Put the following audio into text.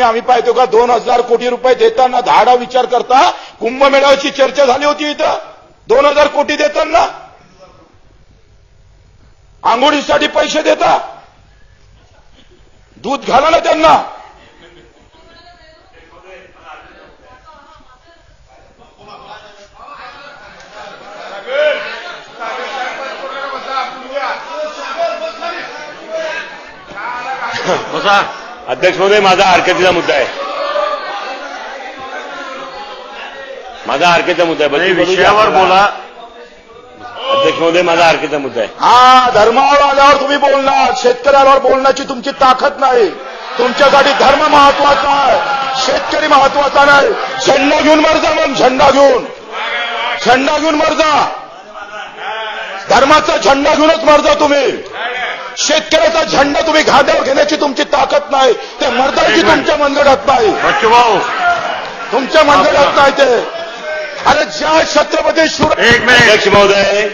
आम्ही पाहतो का 2000 कोटी रुपये देताना धाडा विचार करता कुंभमेळ्याची चर्चा झाली होती इथं 2000 कोटी देताना आंघोळीसाठी पैसे देता दूध घाला ना त्यांना बसा अध्यक्ष महोदय माझा हरकतीचा मुद्दा आहे माझा हरकतीचा मुद्दा आहे विषयावर बोला अध्यक्ष महोदय माझा हरकतीचा मुद्दा आहे हा धर्मावर आल्यावर तुम्ही बोलणार शेतकऱ्यावर बोलण्याची तुमची ताकद नाही तुमच्यासाठी धर्म महत्वाचा आहे शेतकरी महत्वाचा नाही झेंडा घेऊन मर जा मग झेंडा घेऊन मर जा धर्माचा झेंडा घेऊनच मर जा तुम्ही शेतकऱ्याचा झेंडा तुम्ही घाट्यावर घेण्याची तुमची ताकद नाही ते मर्दाची तुमच्या मनगटात नाही तुमच्या मनगटात नाही ते अरे ज्या छत्रपती शिवराय अध्यक्ष महोदय